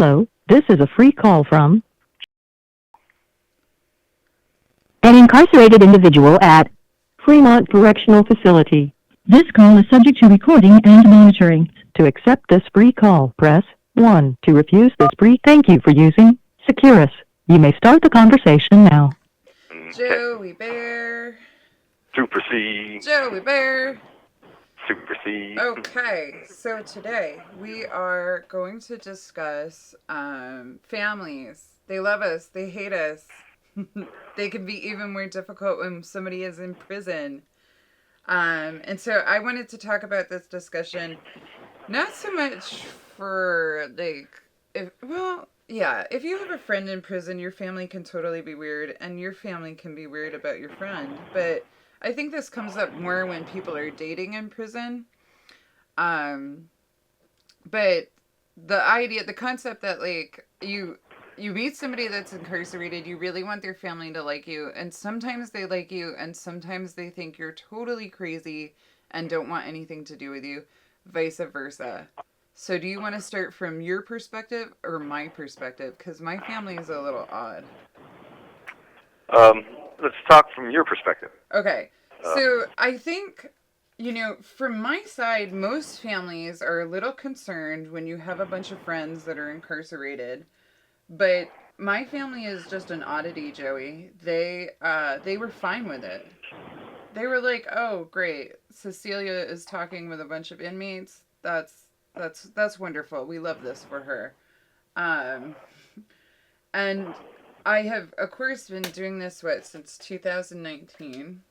Hello, this is a free call from an incarcerated individual at Fremont Correctional Facility. This call is subject to recording and monitoring. To accept this free call, press 1. To refuse this free, thank you for using Securus. You may start the conversation now. Okay. Joey Bear. Supersede. Joey Bear. Supersede. Okay, so today we are going to discuss families. They love us, they hate us. They can be even more difficult when somebody is in prison. And so I wanted to talk about this discussion, not so much for if you have a friend in prison, your family can totally be weird, and your family can be weird about your friend. But I think this comes up more when people are dating in prison. But the concept that you meet somebody that's incarcerated, you really want their family to like you, and sometimes they like you, and sometimes they think you're totally crazy and don't want anything to do with you, vice versa. So do you want to start from your perspective or my perspective? Because my family is a little odd. Let's talk from your perspective. Okay. So I think, from my side, most families are a little concerned when you have a bunch of friends that are incarcerated. But my family is just an oddity, Joey. They were fine with it. They were like, "Oh, great. Cecilia is talking with a bunch of inmates. That's wonderful. We love this for her." Um, and I have, of course, been doing this since 2019.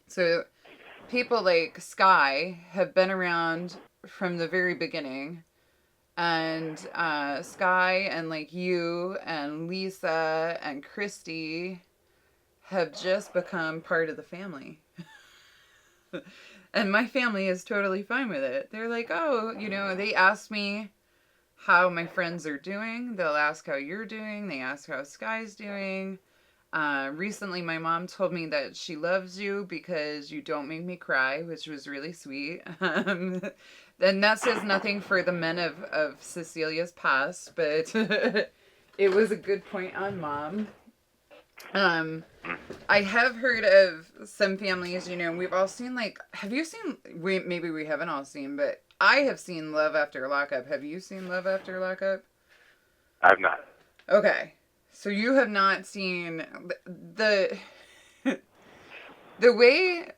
So people like Sky have been around from the very beginning. And Sky and like you and Lisa and Christy have just become part of the family. And my family is totally fine with it. They're like, oh, they ask me how my friends are doing. They'll ask how you're doing. They ask how Sky's doing. Recently, my mom told me that she loves you because you don't make me cry, which was really sweet. And that says nothing for the men of Cecilia's past, but it was a good point on mom. I have heard of some families, we've all seen, have you seen, maybe we haven't all seen, but I have seen Love After Lockup. Have you seen Love After Lockup? I have not. Okay. So you have not seen the way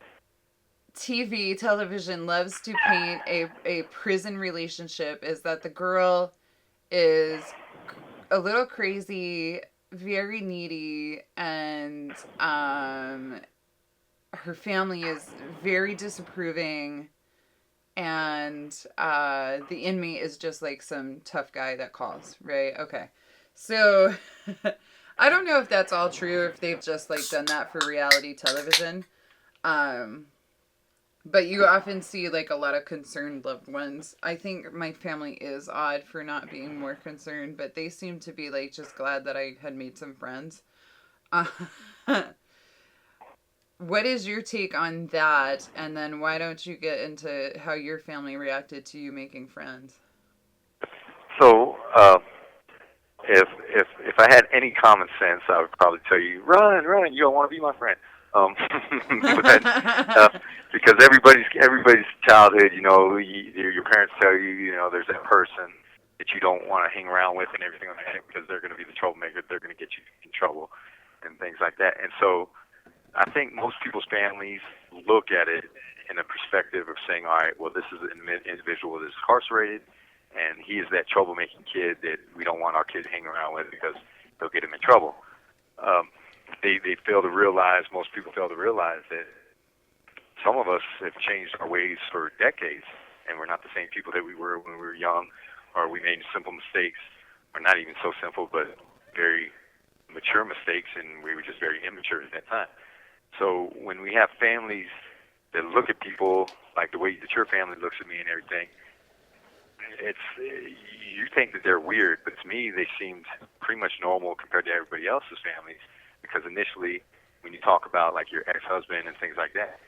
television loves to paint a prison relationship is that the girl is a little crazy, very needy, and her family is very disapproving, and the inmate is just like some tough guy that calls, right? Okay. So I don't know if that's all true, if they've just done that for reality television. But you often see a lot of concerned loved ones. I think my family is odd for not being more concerned, but they seem to be just glad that I had made some friends. What is your take on that? And then why don't you get into how your family reacted to you making friends? So, if I had any common sense, I would probably tell you, run, you don't want to be my friend. Because everybody's childhood, your parents tell you, there's that person that you don't want to hang around with and everything like that because they're going to be the troublemaker, they're going to get you in trouble and things like that. And so I think most people's families look at it in a perspective of saying, all right, well, this is an individual that's incarcerated, and he is that troublemaking kid that we don't want our kid to hang around with because they'll get him in trouble. They fail to realize, most people fail to realize that some of us have changed our ways for decades, and we're not the same people that we were when we were young, or we made simple mistakes, or not even so simple, but very mature mistakes, and we were just very immature at that time. So when we have families that look at people like the way that your family looks at me and everything, you think that they're weird, but to me they seemed pretty much normal compared to everybody else's families. Because initially, when you talk about your ex-husband and things like that,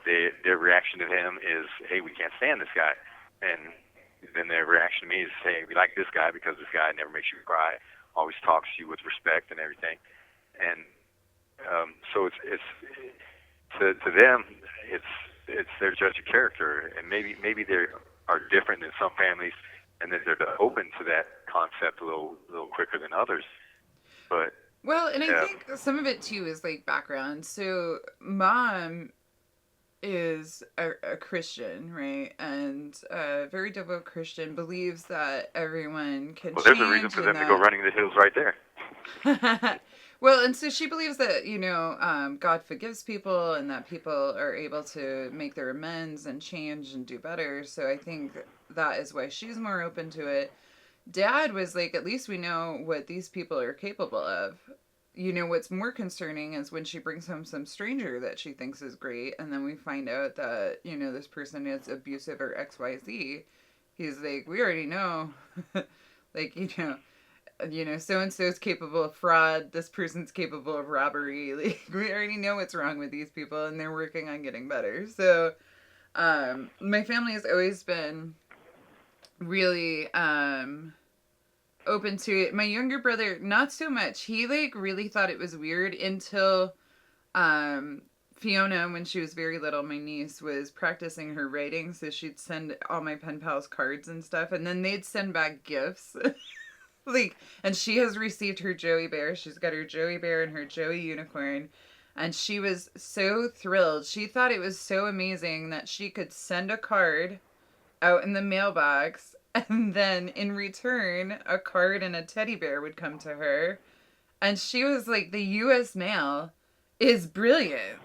their reaction to him is, "Hey, we can't stand this guy," and then their reaction to me is, hey, we like this guy because this guy never makes you cry, always talks to you with respect and everything. And so it's to them, it's their judge of character, and maybe they are different than some families, and that they're open to that concept a little quicker than others. But well, and I think some of it too is like background. So mom is a Christian, right? And a very devout Christian, believes that everyone can change. Well, there's a reason for them to go running the hills right there. Well, and so she believes that, God forgives people and that people are able to make their amends and change and do better. So I think that is why she's more open to it. Dad was like, at least we know what these people are capable of. What's more concerning is when she brings home some stranger that she thinks is great, and then we find out that, this person is abusive or XYZ. He's like, we already know. So-and-so is capable of fraud. This person's capable of robbery. Like, we already know what's wrong with these people, and they're working on getting better. So, my family has always been really, open to it. My younger brother, not so much. He, really thought it was weird until, Fiona, when she was very little, my niece, was practicing her writing, so she'd send all my pen pals cards and stuff, and then they'd send back gifts. And she has received her Joey Bear. She's got her Joey Bear and her Joey Unicorn. And she was so thrilled. She thought it was so amazing that she could send a card out in the mailbox, and then in return, a card and a teddy bear would come to her. And she was like, the U.S. mail is brilliant.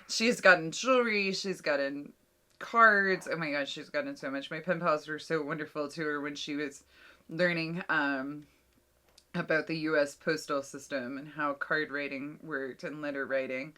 She's gotten jewelry. She's gotten cards. Oh my gosh, she's gotten so much. My pen pals were so wonderful to her when she was learning about the U.S. postal system and how card writing worked and letter writing.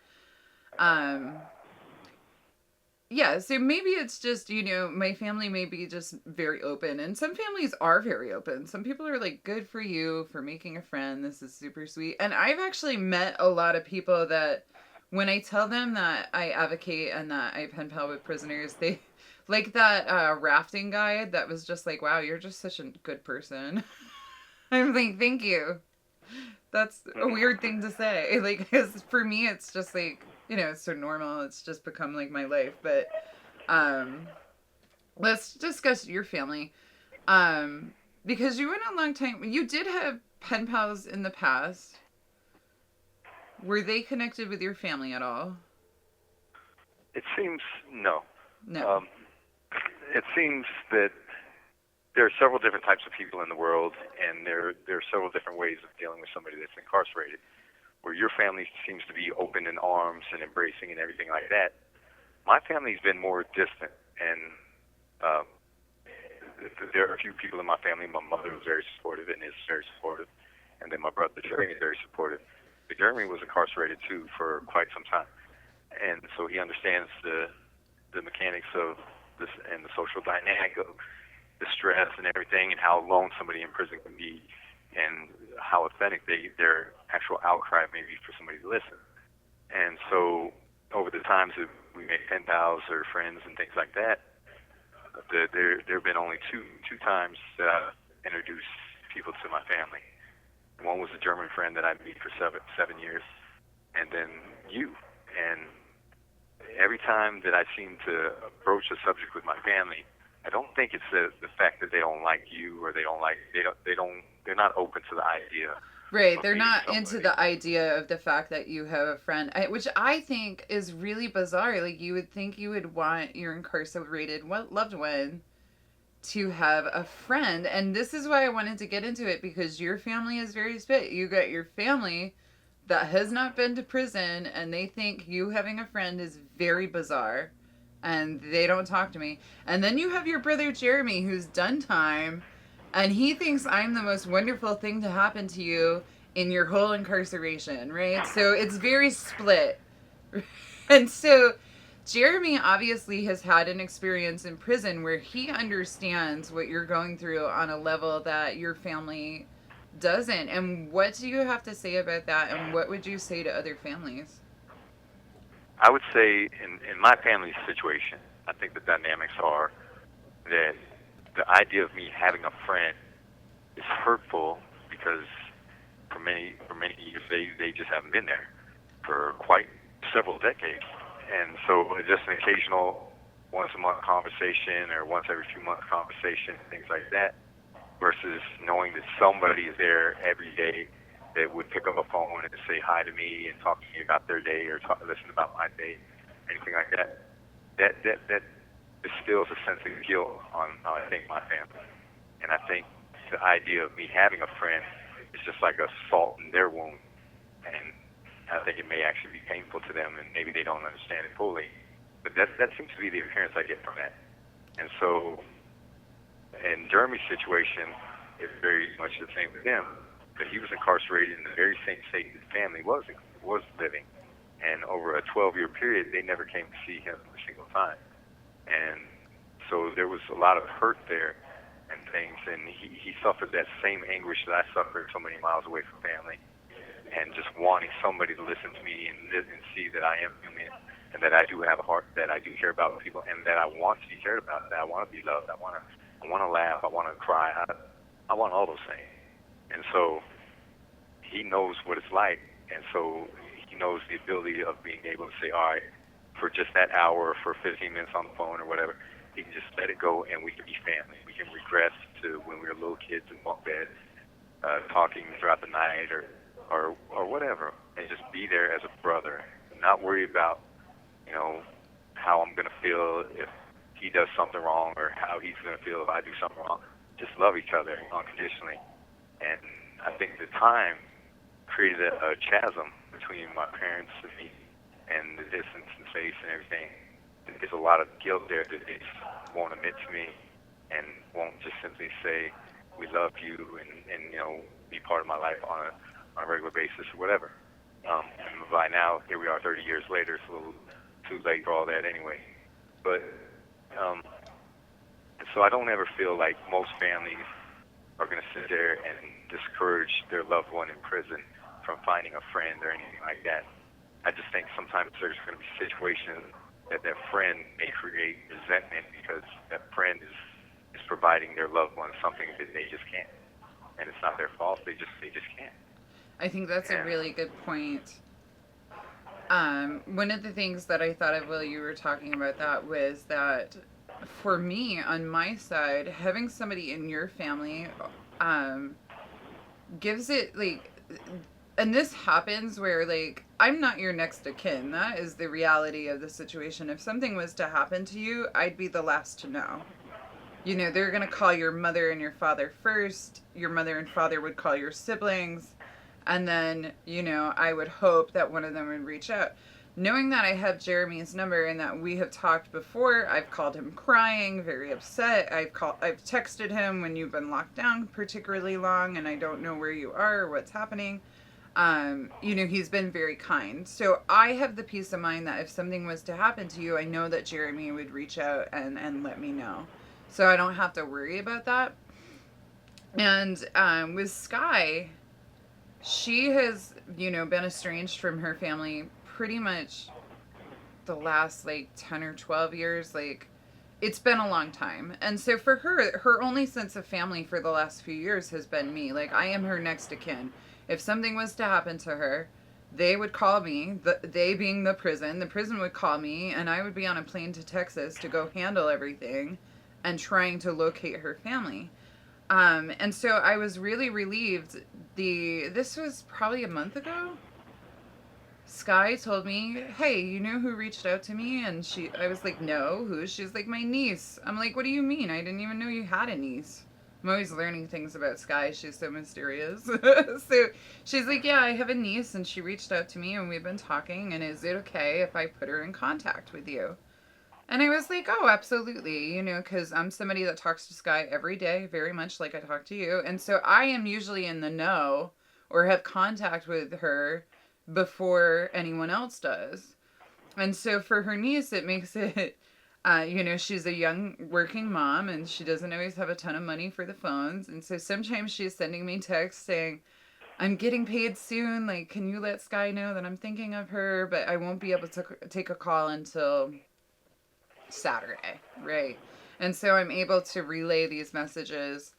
So maybe it's just, my family may be just very open, and some families are very open. Some people are like, good for you for making a friend. This is super sweet. And I've actually met a lot of people that when I tell them that I advocate and that I pen pal with prisoners, they like that rafting guide that was just like, wow, you're just such a good person. I'm like, thank you. That's a weird thing to say. Because for me, it's just like, it's so normal. It's just become like my life. But let's discuss your family. Because you went a long time. You did have pen pals in the past. Were they connected with your family at all? It seems no. No. It seems that there are several different types of people in the world, and there are several different ways of dealing with somebody that's incarcerated. Where your family seems to be open in arms and embracing and everything like that. My family's been more distant, and there are a few people in my family. My mother was very supportive and is very supportive, and then my brother Jeremy is very supportive. But Jeremy was incarcerated too for quite some time, and so he understands the mechanics of this and the social dynamic of the stress and everything, and how alone somebody in prison can be, and how authentic their actual outcry may be for somebody to listen. And so over the times that we made pen pals or friends and things like that, there have been only two times that I've introduced people to my family. One was a German friend that I met for seven years, and then you. And every time that I seem to approach a subject with my family, I don't think it's the fact that they don't like you or they're not open to the idea. Right, they're not into the idea of the fact that you have a friend, which I think is really bizarre. Like, you would think you would want your incarcerated loved one to have a friend, and this is why I wanted to get into it, because your family is very split. You got your family that has not been to prison, and they think you having a friend is very bizarre, and they don't talk to me. And then you have your brother Jeremy, who's done time, and he thinks I'm the most wonderful thing to happen to you in your whole incarceration, right? So it's very split. And so Jeremy obviously has had an experience in prison where he understands what you're going through on a level that your family doesn't. And what do you have to say about that? And what would you say to other families? I would say in my family's situation, I think the dynamics are that the idea of me having a friend is hurtful because for many years they just haven't been there for quite several decades, and so just an occasional once a month conversation or once every few months conversation, things like that, versus knowing that somebody is there every day that would pick up a phone and say hi to me and talk to me about their day or listen about my day, anything like that. That distills a sense of guilt on, I think, my family. And I think the idea of me having a friend is just like a salt in their wound. And I think it may actually be painful to them, and maybe they don't understand it fully. But that seems to be the appearance I get from that. And so, in Jeremy's situation, it's very much the same with him. But he was incarcerated in the very same state his family was living. And over a 12-year period, they never came to see him a single time. And so there was a lot of hurt there and things, and he suffered that same anguish that I suffered so many miles away from family, and just wanting somebody to listen to me and see that I am human, and that I do have a heart, that I do care about people, and that I want to be cared about, that I want to be loved, I want to laugh, I want to cry, I want all those things. And so he knows what it's like, and so he knows the ability of being able to say, all right, for just that hour, for 15 minutes on the phone or whatever, he can just let it go, and we can be family. We can regress to when we were little kids in bunk beds, talking throughout the night or whatever, and just be there as a brother, not worry about, how I'm going to feel if he does something wrong or how he's going to feel if I do something wrong. Just love each other unconditionally. And I think the time created a chasm between my parents and me, and the distance and space and everything. There's a lot of guilt there that they won't admit to me and won't just simply say, we love you and be part of my life on a regular basis or whatever. And by now, here we are 30 years later, it's a little too late for all that anyway. But so I don't ever feel like most families are going to sit there and discourage their loved one in prison from finding a friend or anything like that. I just think sometimes there's going to be situations that friend may create resentment because that friend is providing their loved one something that they just can't. And it's not their fault, they just can't. I think that's a really good point. One of the things that I thought of while you were talking about that was that for me, on my side, having somebody in your family gives it, and this happens where, I'm not your next of kin. That is the reality of the situation. If something was to happen to you, I'd be the last to know. They're going to call your mother and your father first. Your mother and father would call your siblings. And then, I would hope that one of them would reach out. Knowing that I have Jeremy's number and that we have talked before, I've called him crying, very upset. I've texted him when you've been locked down particularly long and I don't know where you are or what's happening. He's been very kind. So I have the peace of mind that if something was to happen to you, I know that Jeremy would reach out and let me know. So I don't have to worry about that. And with Sky, she has, been estranged from her family pretty much the last 10 or 12 years. It's been a long time. And so for her only sense of family for the last few years has been me. I am her next of kin. If something was to happen to her, they would call me, they being the prison would call me, and I would be on a plane to Texas to go handle everything and trying to locate her family. And so I was really relieved. This was probably a month ago. Sky told me, hey, you know who reached out to me? And I was like, no, who? She's like, my niece. I'm like, what do you mean? I didn't even know you had a niece. I'm always learning things about Sky. She's so mysterious. So she's like, yeah, I have a niece, and she reached out to me, and we've been talking, and is it okay if I put her in contact with you? And I was like, oh, absolutely, because I'm somebody that talks to Sky every day, very much like I talk to you. And so I am usually in the know or have contact with her before anyone else does. And so for her niece, it makes it, she's a young working mom and she doesn't always have a ton of money for the phones. And so sometimes she's sending me texts saying, I'm getting paid soon. Like, can you let Sky know that I'm thinking of her? But I won't be able to take a call until Saturday, right? And so I'm able to relay these messages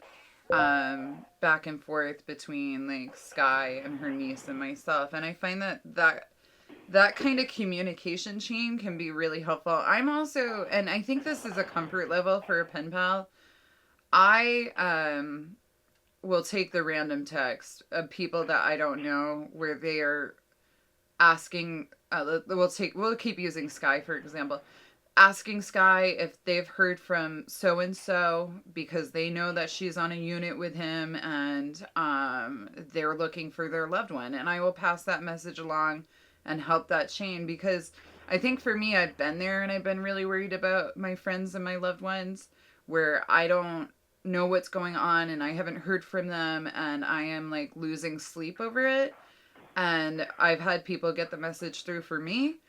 back and forth between like Sky and her niece and myself. And I find that kind of communication chain can be really helpful. I'm also, and I think this is a comfort level for a pen pal. I will take the random text of people that I don't know where they are asking. We'll keep using Sky for example. Asking Sky if they've heard from so and so because they know that she's on a unit with him and they're looking for their loved one, and I will pass that message along and help that chain because I think for me I've been there and I've been really worried about my friends and my loved ones where I don't know what's going on and I haven't heard from them and I am like losing sleep over it, and I've had people get the message through for me.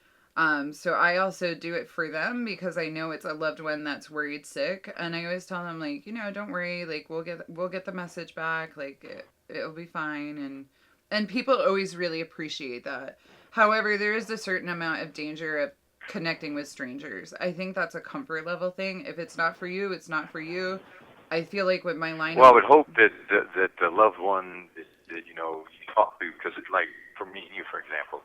So I also do it for them because I know it's a loved one that's worried sick, and I always tell them like, don't worry, like we'll get the message back, like it'll be fine, and people always really appreciate that. However, there is a certain amount of danger of connecting with strangers. I think that's a comfort level thing. If it's not for you, it's not for you. I feel like with my line. Well, I would hope that the loved one that you talk to, because it's like for me and you, for example,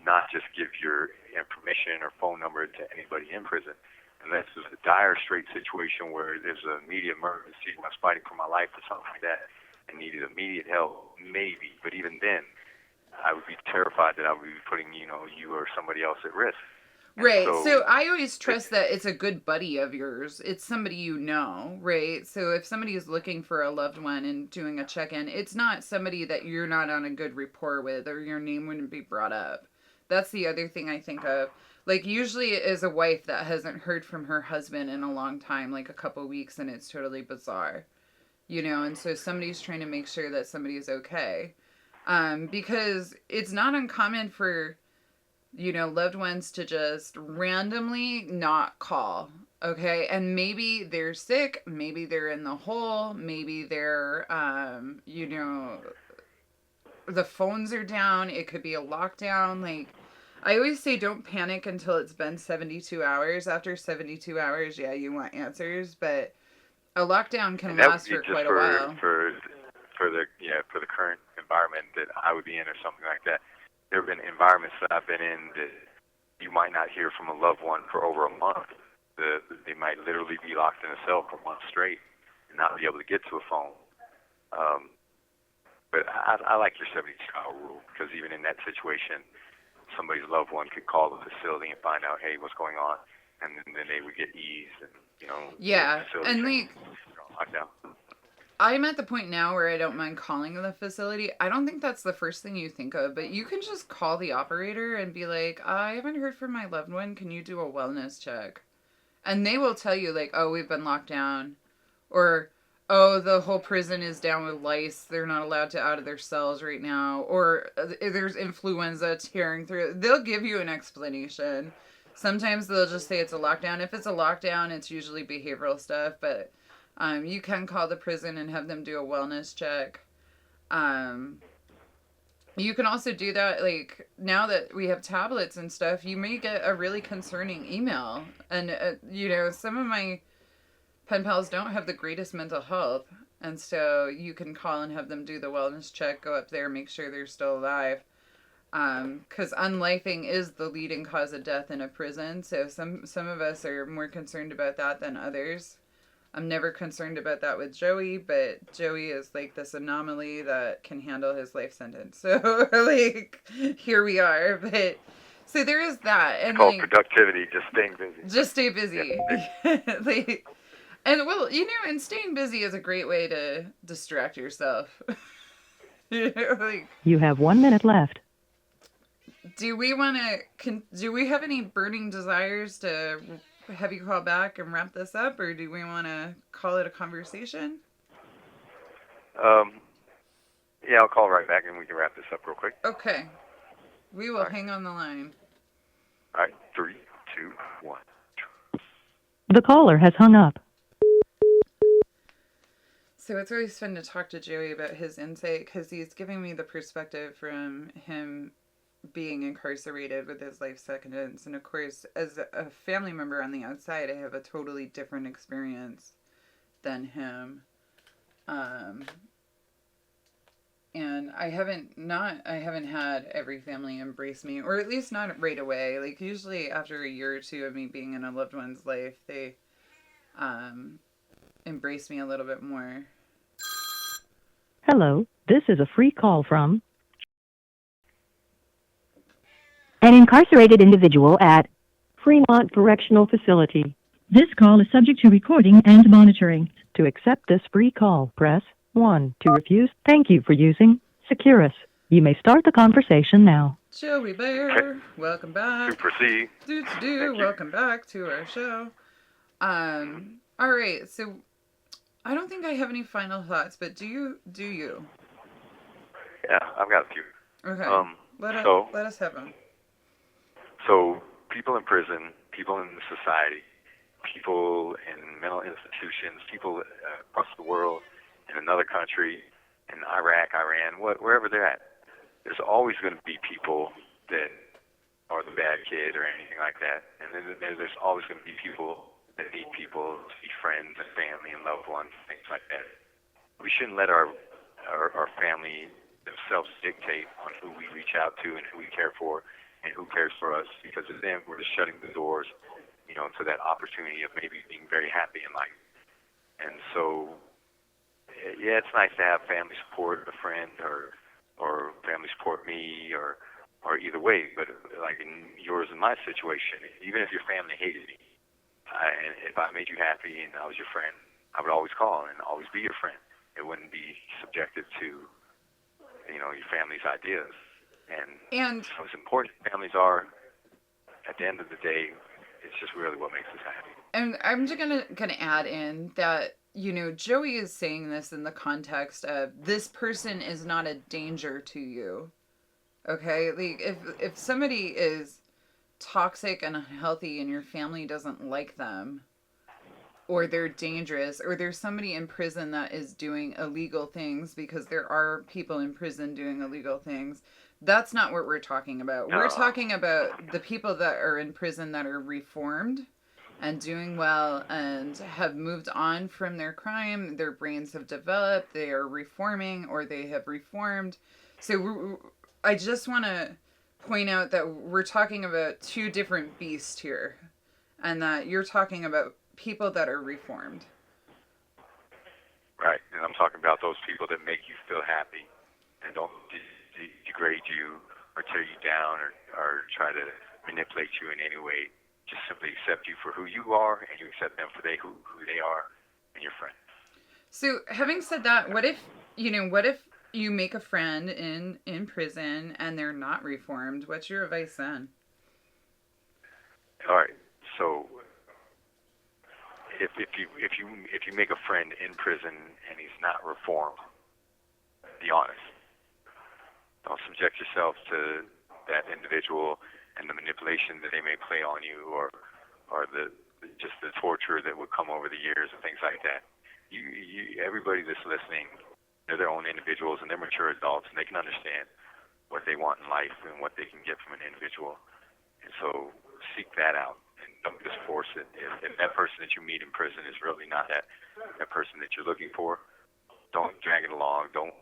not just give your information or phone number to anybody in prison. Unless it's a dire straight situation where there's an immediate emergency, I was fighting for my life or something like that, and needed immediate help, maybe. But even then, I would be terrified that I would be putting, you or somebody else at risk. Right. So I always trust that it's a good buddy of yours. It's somebody you know, right? So if somebody is looking for a loved one and doing a check-in, it's not somebody that you're not on a good rapport with or your name wouldn't be brought up. That's the other thing I think of. Like usually it is a wife that hasn't heard from her husband in a long time, like a couple weeks, and it's totally bizarre. And so somebody's trying to make sure that somebody is okay. Because it's not uncommon for loved ones to just randomly not call. Okay. And maybe they're sick. Maybe they're in the hole. Maybe they're, the phones are down. It could be a lockdown. Like, I always say don't panic until it's been 72 hours. After 72 hours, yeah, you want answers. But a lockdown can last for quite a while. For the current environment that I would be in or something like that. There have been environments that I've been in that you might not hear from a loved one for over a month. They might literally be locked in a cell for months straight and not be able to get to a phone. But I like your 72-hour rule because even in that situation, somebody's loved one could call the facility and find out, hey, what's going on, and then they would get eased and yeah, and like lockdown. I'm at the point now where I don't mind calling the facility. I don't think that's the first thing you think of, but you can just call the operator and be like, I haven't heard from my loved one. Can you do a wellness check? And they will tell you like, oh, we've been locked down. Or, oh, the whole prison is down with lice. They're not allowed to out of their cells right now. Or there's influenza tearing through. They'll give you an explanation. Sometimes they'll just say it's a lockdown. If it's a lockdown, it's usually behavioral stuff, but you can call the prison and have them do a wellness check. You can also do that, like, now that we have tablets and stuff, you may get a really concerning email. And, some of my pen pals don't have the greatest mental health. And so you can call and have them do the wellness check, go up there, make sure they're still alive. Because unlifing is the leading cause of death in a prison. So some of us are more concerned about that than others. I'm never concerned about that with Joey, but Joey is like this anomaly that can handle his life sentence. So like, here we are. But so there is that. And it's called productivity, just staying busy. Just stay busy. Yeah. And well, and staying busy is a great way to distract yourself. You have 1 minute left. Do we have any burning desires to have you call back and wrap this up, or do we want to call it a conversation? Yeah, I'll call right back and we can wrap this up real quick. Okay. We will hang on the line. All right, 3, 2, 1. The caller has hung up. So it's always fun to talk to Joey about his insight because he's giving me the perspective from him being incarcerated with his life sentence. And of course, as a family member on the outside, I have a totally different experience than him. And I haven't had every family embrace me, or at least not right away. Like usually after a year or two of me being in a loved one's life, they embrace me a little bit more. Hello, this is a free call from an incarcerated individual at Fremont Correctional Facility. This call is subject to recording and monitoring. To accept this free call, press 1. To refuse, thank you for using Securus. You may start the conversation now. Joey Bear, welcome back. To proceed. Welcome back to our show. All right, so I don't think I have any final thoughts, but do you? Yeah, I've got a few. Okay. Let us have them. So people in prison, people in society, people in mental institutions, people across the world, in another country, in Iraq, Iran, wherever they're at, there's always going to be people that are the bad kid or anything like that. And then there's always going to be people that need people to be friends and family and loved ones, things like that. We shouldn't let our family themselves dictate on who we reach out to and who we care for and who cares for us, because then we're just shutting the doors, to that opportunity of maybe being very happy in life. And so, yeah, it's nice to have family support a friend or family support me or either way. But like in yours and my situation, even if your family hated me, and if I made you happy and I was your friend, I would always call and always be your friend. It wouldn't be subjected to, your family's ideas. And so as important as families are, at the end of the day, it's just really what makes us happy. And I'm just gonna add in that, Joey is saying this in the context of this person is not a danger to you. Okay? Like if somebody is toxic and unhealthy and your family doesn't like them, or they're dangerous, or there's somebody in prison that is doing illegal things, because there are people in prison doing illegal things, that's not what we're talking about. We're talking about the people that are in prison that are reformed and doing well and have moved on from their crime. Their brains have developed, they are reforming, or they have reformed. So I just want to point out that we're talking about two different beasts here, and that you're talking about people that are reformed. Right, and I'm talking about those people that make you feel happy and don't degrade you or tear you down or try to manipulate you in any way. Just simply accept you for who you are, and you accept them for who they are, and your friend. So, having said that, what if you make a friend in prison and they're not reformed? What's your advice then? All right. So, if you make a friend in prison and he's not reformed, be honest. Don't subject yourself to that individual and the manipulation that they may play on you, or the torture that would come over the years and things like that. Everybody that's listening, they're their own individuals and they're mature adults, and they can understand what they want in life and what they can get from an individual. And so seek that out and don't just force it. If that person that you meet in prison is really not that person that you're looking for, don't drag it along. Don't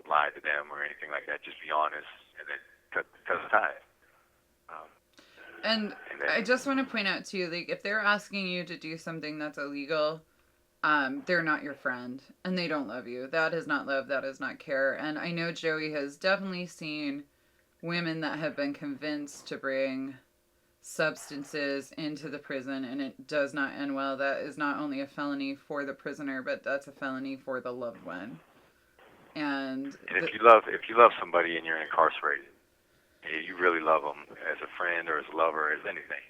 lie to them or anything like that. Just be honest, and then cut the ties. And I just want to point out too, like if they're asking you to do something that's illegal, they're not your friend, and they don't love you. That is not love. That is not care. And I know Joey has definitely seen women that have been convinced to bring substances into the prison, and it does not end well. That is not only a felony for the prisoner, but that's a felony for the loved one. And if you love somebody and you're incarcerated, and you really love them as a friend or as a lover, as anything,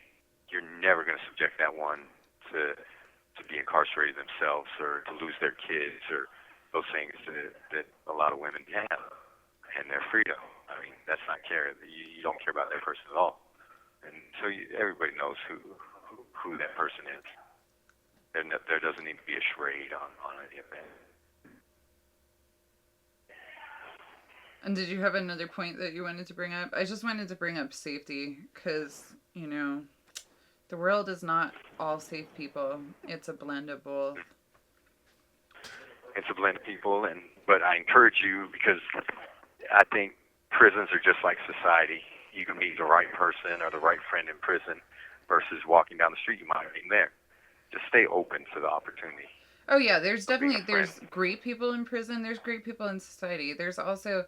you're never going to subject that one to be incarcerated themselves or to lose their kids or those things that a lot of women have and their freedom. I mean, that's not care. You don't care about that person at all. And so everybody knows who that person is. There doesn't need to be a charade on any of that. And did you have another point that you wanted to bring up? I just wanted to bring up safety because, the world is not all safe people. It's a blend of both. It's a blend of people, but I encourage you because I think prisons are just like society. You can meet the right person or the right friend in prison versus walking down the street, you might meet there. Just stay open to the opportunity. Oh yeah, there's great people in prison. There's great people in society. There's also,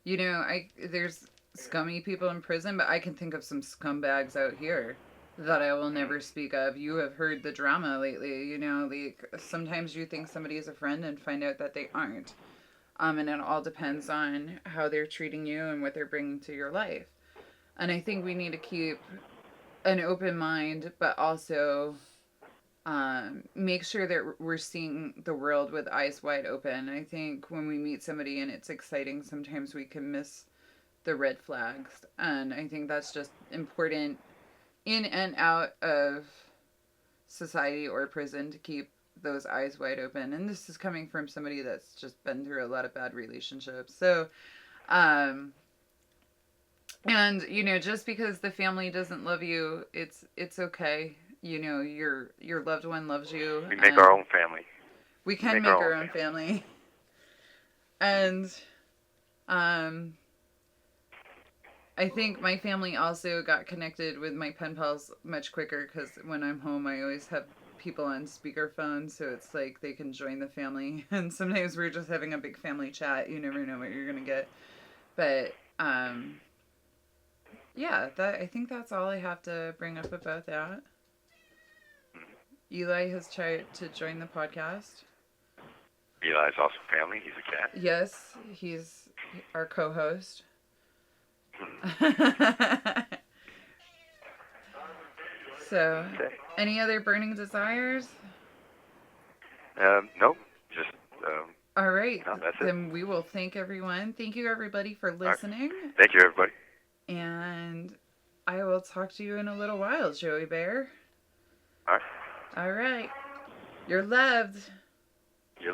there's scummy people in prison, but I can think of some scumbags out here that I will never speak of. You have heard the drama lately, like sometimes you think somebody is a friend and find out that they aren't. And it all depends on how they're treating you and what they're bringing to your life. And I think we need to keep an open mind, but also make sure that we're seeing the world with eyes wide open. I think when we meet somebody and it's exciting, sometimes we can miss the red flags. And I think that's just important in and out of society or prison to keep those eyes wide open. And this is coming from somebody that's just been through a lot of bad relationships. So, and just because the family doesn't love you, it's okay. Your loved one loves you. We make our own family. We can make our own family. And I think my family also got connected with my pen pals much quicker because when I'm home, I always have people on speakerphone, so it's like they can join the family. And sometimes we're just having a big family chat. You never know what you're gonna get. But yeah, I think that's all I have to bring up about that. Eli has tried to join the podcast. Eli's also family. He's a cat. Yes, he's our co-host. So, any other burning desires? Nope. Just. All right. No, that's then we will thank everyone. Thank you, everybody, for listening. Right. Thank you, everybody. And I will talk to you in a little while, Joey Bear. All right. All right. You're loved.